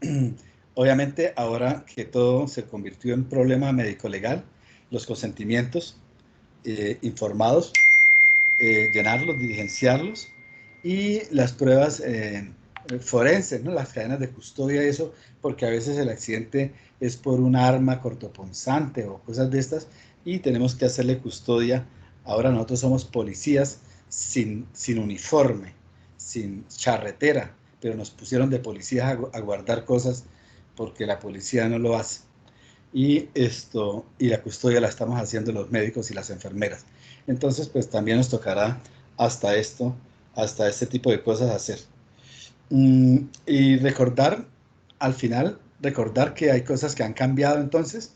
obviamente ahora que todo se convirtió en problema médico-legal, los consentimientos informados, llenarlos, diligenciarlos, y las pruebas forenses, ¿no? Las cadenas de custodia, eso, porque a veces el accidente es por un arma cortopunzante o cosas de estas, y tenemos que hacerle custodia. Ahora nosotros somos policías sin uniforme, sin charretera, pero nos pusieron de policías a guardar cosas porque la policía no lo hace. Y la custodia la estamos haciendo los médicos y las enfermeras. Entonces, pues también nos tocará hasta este tipo de cosas hacer. Y recordar, al final, recordar que hay cosas que han cambiado entonces,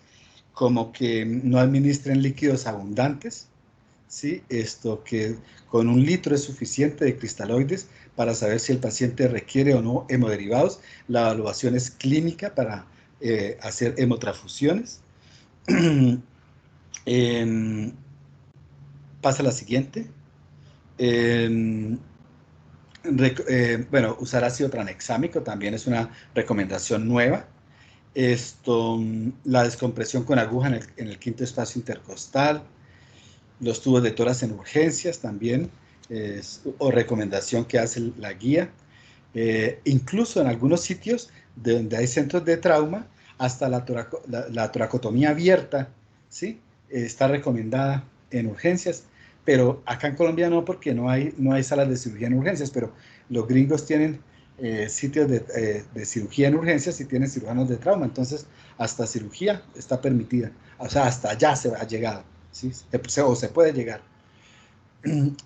como que no administren líquidos abundantes, ¿sí? Que con 1 litro es suficiente de cristaloides para saber si el paciente requiere o no hemoderivados. La evaluación es clínica para hacer hemotransfusiones. Pasa a la siguiente. Bueno, usar ácido tranexámico también es una recomendación nueva. La descompresión con aguja en el quinto espacio intercostal, los tubos de tórax en urgencias también, o recomendación que hace la guía. Incluso en algunos sitios donde hay centros de trauma, hasta la toracotomía abierta, ¿sí? Está recomendada en urgencias, pero acá en Colombia no, porque no hay salas de cirugía en urgencias, pero los gringos tienen sitios de cirugía en urgencias y tienen cirujanos de trauma, entonces hasta cirugía está permitida, o sea, hasta allá se ha llegado, ¿sí? O se puede llegar.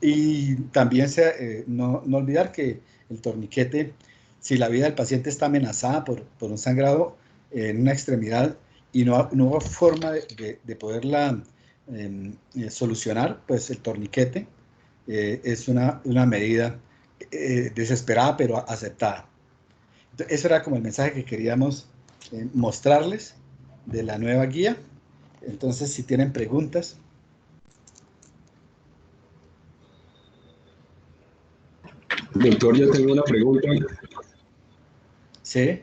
Y también no olvidar que el torniquete, si la vida del paciente está amenazada por un sangrado en una extremidad y no hubo forma de poderla solucionar, pues el torniquete es una medida desesperada pero aceptada. Entonces, eso era como el mensaje que queríamos mostrarles de la nueva guía. Entonces, si tienen preguntas. Doctor, yo tengo una pregunta. Sí.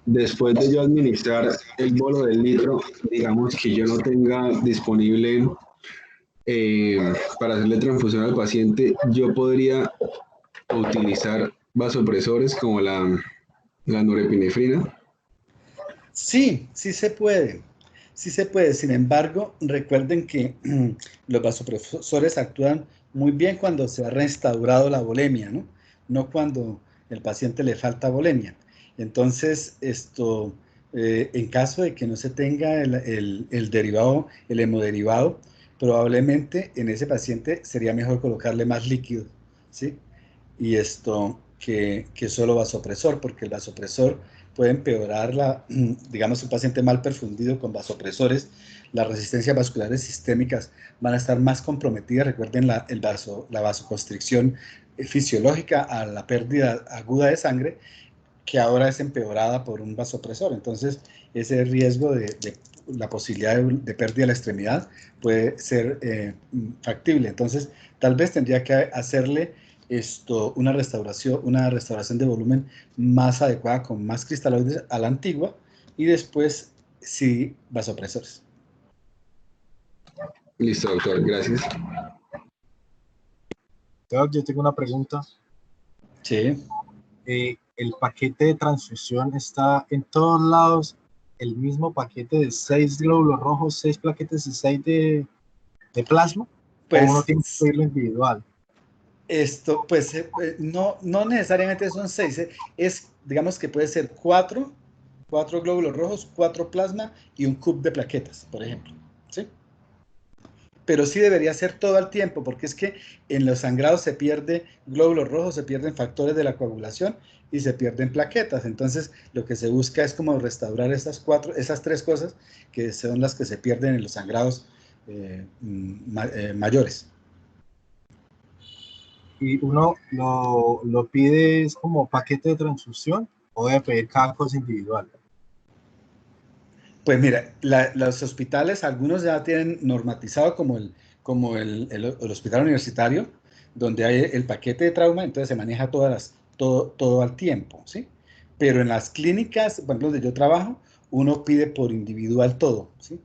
Después de yo administrar el bolo del litro, digamos que yo no tenga disponible para hacerle transfusión al paciente, yo podría utilizar vasopresores como la norepinefrina. Sí, sí se puede. Sí se puede. Sin embargo, recuerden que los vasopresores actúan muy bien cuando se ha restaurado la volemia, ¿no? No cuando el paciente le falta volemia. Entonces, en caso de que no se tenga el derivado, el hemodiderivado, probablemente en ese paciente sería mejor colocarle más líquido, ¿sí? Y que solo vasopresor, porque el vasopresor puede empeorar digamos, un paciente mal perfundido con vasopresores, las resistencias vasculares sistémicas van a estar más comprometidas. Recuerden la vasoconstricción fisiológica a la pérdida aguda de sangre, que ahora es empeorada por un vasopresor. Entonces, ese riesgo de la posibilidad de pérdida de la extremidad puede ser factible. Entonces, tal vez tendría que hacerle una restauración de volumen más adecuada, con más cristaloides a la antigua, y después sí vasopresores. Listo, doctor, gracias. Yo tengo una pregunta. Sí. El paquete de transfusión está en todos lados, el mismo paquete de 6 glóbulos rojos, 6 plaquetas y 6 de plasma, Pues, o uno tiene que pedirlo individual. No necesariamente son 6, digamos que puede ser 4 glóbulos rojos, 4 plasma y un cup de plaquetas, por ejemplo, ¿sí? Pero sí debería ser todo al tiempo, porque es que en los sangrados se pierde glóbulos rojos, se pierden factores de la coagulación y se pierden plaquetas. Entonces, lo que se busca es como restaurar esas 3 cosas que son las que se pierden en los sangrados mayores. Y uno lo pide como paquete de transfusión, o debe pedir cada cosa individual. Pues mira, los hospitales, algunos ya tienen normatizado como el hospital universitario, donde hay el paquete de trauma, entonces se maneja todo al tiempo, ¿sí? Pero en las clínicas, por ejemplo, donde yo trabajo, uno pide por individual todo, ¿sí?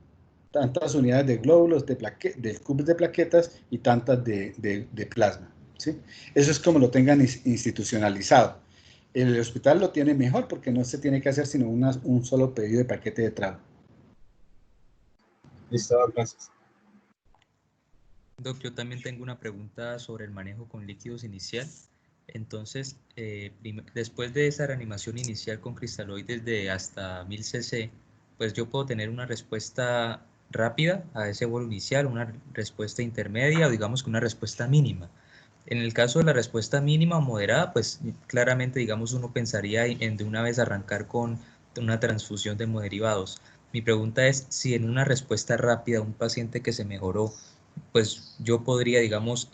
Tantas unidades de glóbulos, de cubos de plaquetas y tantas de plasma, ¿sí? Eso es como lo tengan institucionalizado. El hospital lo tiene mejor porque no se tiene que hacer sino un solo pedido de paquete de trauma. Listo, gracias. Doc, yo también tengo una pregunta sobre el manejo con líquidos inicial. Entonces, después de esa reanimación inicial con cristaloides de hasta 1000 cc, pues yo puedo tener una respuesta rápida a ese vuelo inicial, una respuesta intermedia o digamos que una respuesta mínima. En el caso de la respuesta mínima o moderada, pues claramente, digamos, uno pensaría en de una vez arrancar con una transfusión de hemoderivados. Mi pregunta es si en una respuesta rápida a un paciente que se mejoró, pues yo podría, digamos,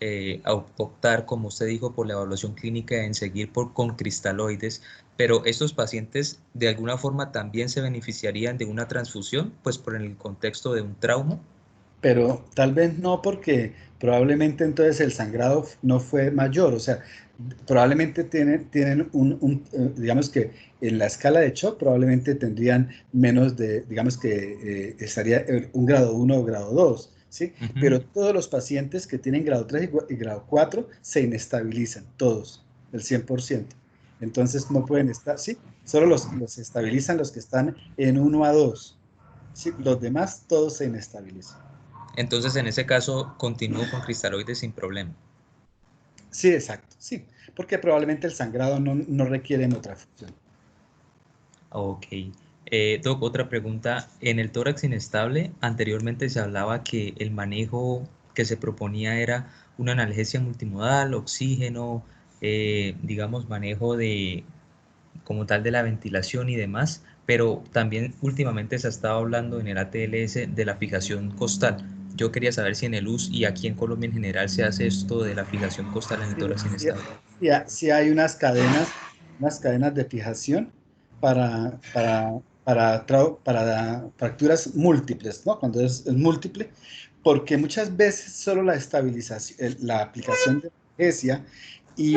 optar, como usted dijo, por la evaluación clínica en seguir con cristaloides, pero estos pacientes de alguna forma también se beneficiarían de una transfusión, pues por el contexto de un trauma. Pero tal vez no, porque probablemente entonces el sangrado no fue mayor, o sea, probablemente tienen digamos que en la escala de shock probablemente tendrían menos de, digamos que estaría un grado 1 o grado 2, ¿sí? Pero todos los pacientes que tienen grado 3 y grado 4 se inestabilizan, todos, el 100%. Entonces no pueden estar, ¿sí? Solo los estabilizan los que están en 1 a 2, ¿sí? Los demás todos se inestabilizan. Entonces, en ese caso, continúo con cristaloides sin problema. Sí, exacto, sí, porque probablemente el sangrado no requiere otra función. Ok. Doc, otra pregunta. En el tórax inestable, anteriormente se hablaba que el manejo que se proponía era una analgesia multimodal, oxígeno, digamos, manejo de, como tal de la ventilación y demás, pero también últimamente se ha estado hablando en el ATLS de la fijación costal. Yo quería saber si en el US y aquí en Colombia en general se hace esto de la fijación costal en el tórax inestable. Sí hay unas cadenas de fijación para fracturas múltiples, ¿no? Cuando es múltiple, porque muchas veces solo la estabilización, la aplicación de analgesia y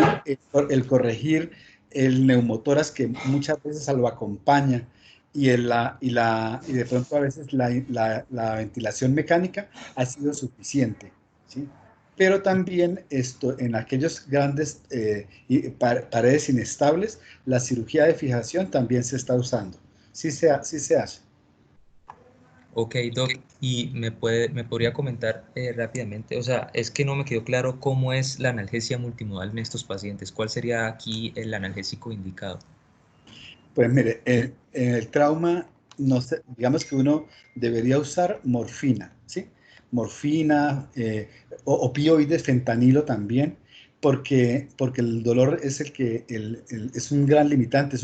el corregir el neumotórax que muchas veces lo acompaña y de pronto a veces la ventilación mecánica ha sido suficiente, ¿sí? Pero también en aquellos grandes paredes inestables, la cirugía de fijación también se está usando. Sí se hace. Ok, Doc, y me podría comentar rápidamente, o sea, es que no me quedó claro cómo es la analgesia multimodal en estos pacientes. ¿Cuál sería aquí el analgésico indicado? Pues mire, en el trauma, digamos que uno debería usar morfina, ¿sí? Morfina, opioides, fentanilo también, porque el dolor es es un gran limitante,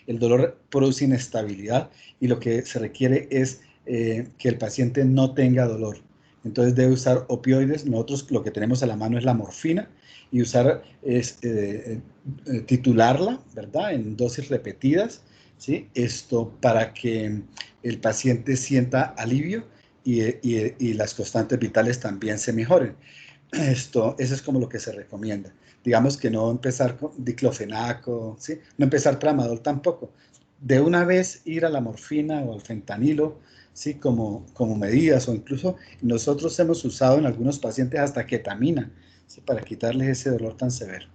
el dolor produce inestabilidad y lo que se requiere es que el paciente no tenga dolor. Entonces debe usar opioides. Nosotros lo que tenemos a la mano es la morfina y titularla, ¿verdad? En dosis repetidas, ¿sí? Esto para que el paciente sienta alivio y las constantes vitales también se mejoren. Eso es como lo que se recomienda. Digamos que no empezar con diclofenaco, ¿sí? No empezar tramadol tampoco. De una vez ir a la morfina o al fentanilo, ¿sí? Como medidas, o incluso nosotros hemos usado en algunos pacientes hasta ketamina, ¿sí? Para quitarles ese dolor tan severo.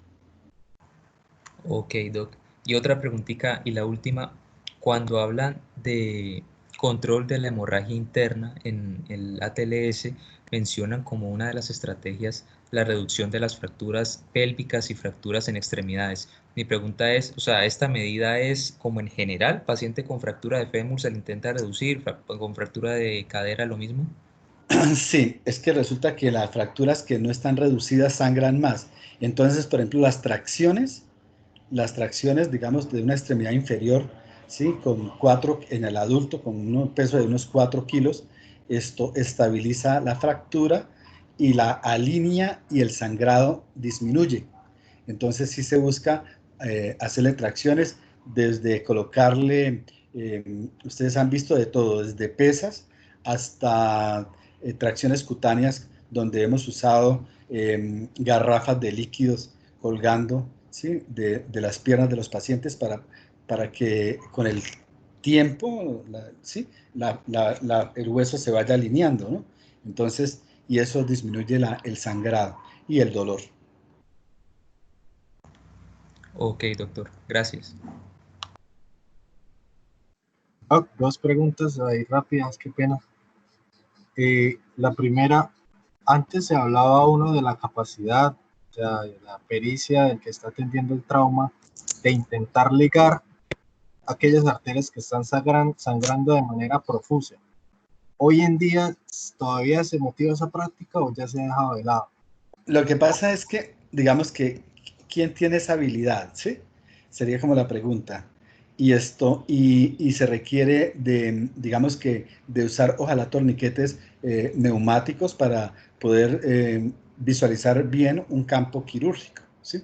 Ok, Doc. Y otra preguntita y la última, cuando hablan de control de la hemorragia interna en el ATLS, mencionan como una de las estrategias la reducción de las fracturas pélvicas y fracturas en extremidades. Mi pregunta es, o sea, ¿esta medida es como en general, paciente con fractura de fémur se le intenta reducir, con fractura de cadera lo mismo? Sí, es que resulta que las fracturas que no están reducidas sangran más. Entonces, por ejemplo, las tracciones, digamos, de una extremidad inferior, ¿sí? En el adulto, con un peso de unos 4 kilos, esto estabiliza la fractura y la alinea y el sangrado disminuye. Entonces sí se busca hacerle tracciones desde colocarle Ustedes han visto de todo, desde pesas hasta tracciones cutáneas, donde hemos usado garrafas de líquidos colgando, ¿sí?, de las piernas de los pacientes para que con el tiempo, ¿sí?, el hueso se vaya alineando, ¿no? Entonces, y eso disminuye el sangrado y el dolor. Ok, doctor, gracias. Dos preguntas ahí rápidas, qué pena. La primera, antes se hablaba uno de la capacidad, o sea, de la pericia del que está atendiendo el trauma, de intentar ligar aquellas arterias que están sangrando de manera profusa. Hoy en día, ¿todavía se motiva esa práctica o ya se ha dejado de lado? Lo que pasa es que, digamos que, ¿quién tiene esa habilidad? ¿Sí? Sería como la pregunta. Y se requiere de, digamos que, de usar ojalá torniquetes neumáticos para poder visualizar bien un campo quirúrgico, ¿sí?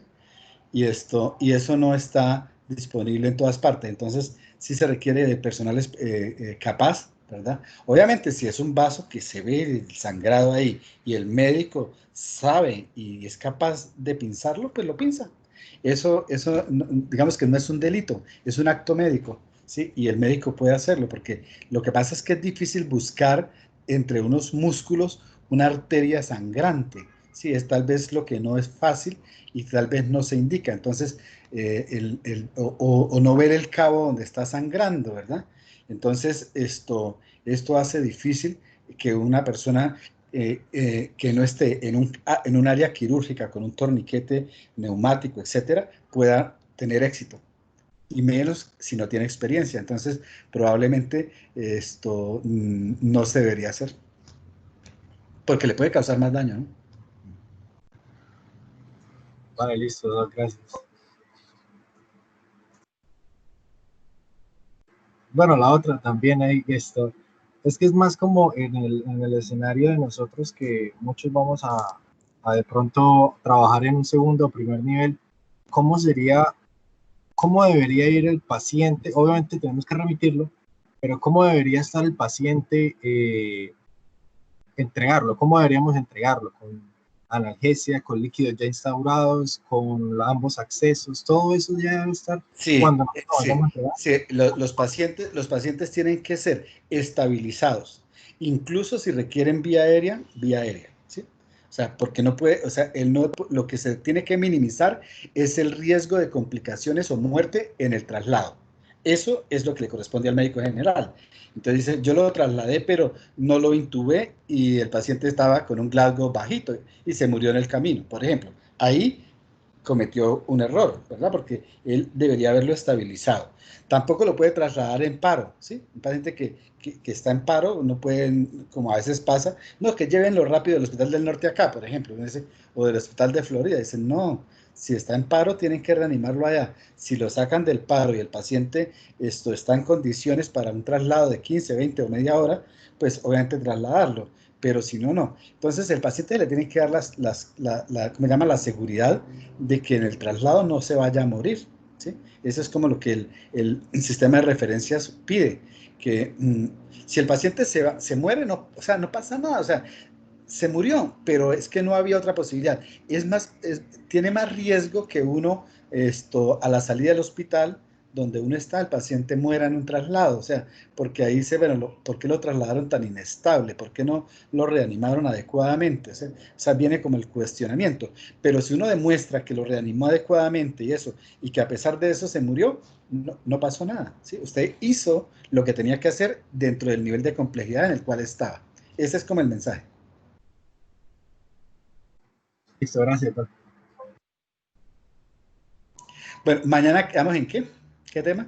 Y eso no está disponible en todas partes. Entonces, sí se requiere de personal capaz, ¿verdad? Obviamente, si es un vaso que se ve el sangrado ahí y el médico sabe y es capaz de pinzarlo, pues lo pinza. Eso digamos que no es un delito, es un acto médico, ¿sí? Y el médico puede hacerlo, porque lo que pasa es que es difícil buscar entre unos músculos una arteria sangrante, ¿sí? Es tal vez lo que no es fácil y tal vez no se indica. Entonces, o no ver el cabo donde está sangrando, ¿verdad? Entonces, esto hace difícil que una persona que no esté en un área quirúrgica con un torniquete neumático, etcétera, pueda tener éxito. Y menos si no tiene experiencia. Entonces, probablemente esto no se debería hacer. Porque le puede causar más daño, ¿no? Vale, listo, gracias. Bueno, la otra también hay esto. Es que es más como en el escenario de nosotros que muchos vamos a de pronto trabajar en un segundo o primer nivel. ¿Cómo sería, cómo debería ir el paciente? Obviamente tenemos que remitirlo, pero ¿cómo debería estar el paciente entregarlo? ¿Cómo deberíamos entregarlo? ¿Con analgesia, con líquidos ya instaurados, con ambos accesos? Todo eso ya debe estar Sí, cuando nosotros sí, vayamos a entregar. sí. Los pacientes tienen que ser estabilizados, incluso si requieren vía aérea, ¿sí? O sea, porque no puede, o sea, lo que se tiene que minimizar es el riesgo de complicaciones o muerte en el traslado. Eso es lo que le corresponde al médico general. Entonces dice, yo lo trasladé, pero no lo intubé y el paciente estaba con un Glasgow bajito y se murió en el camino, por ejemplo. Ahí cometió un error, ¿verdad? Porque él debería haberlo estabilizado. Tampoco lo puede trasladar en paro, ¿sí? Un paciente que está en paro, no pueden, como a veces pasa, no, que llévenlo rápido del Hospital del Norte acá, por ejemplo, o del Hospital de Florida. Dicen, no, si está en paro, tienen que reanimarlo allá. Si lo sacan del paro y el paciente está en condiciones para un traslado de 15, 20 o media hora, pues obviamente trasladarlo, pero si no, no. Entonces el paciente le tiene que dar ¿cómo se llama? La seguridad de que en el traslado no se vaya a morir, ¿sí? Eso es como lo que el sistema de referencias pide, que si el paciente se muere, no, o sea, no pasa nada, o sea, se murió, pero es que no había otra posibilidad. Es más, tiene más riesgo que uno, a la salida del hospital, donde uno está, el paciente muera en un traslado, o sea, porque ahí bueno, ¿por qué lo trasladaron tan inestable? ¿Por qué no lo reanimaron adecuadamente? O sea, viene como el cuestionamiento. Pero si uno demuestra que lo reanimó adecuadamente y eso, y que a pesar de eso se murió, no pasó nada, ¿sí? Usted hizo lo que tenía que hacer dentro del nivel de complejidad en el cual estaba. Ese es como el mensaje. Listo, gracias. Bueno, mañana quedamos en qué? ¿Qué tema?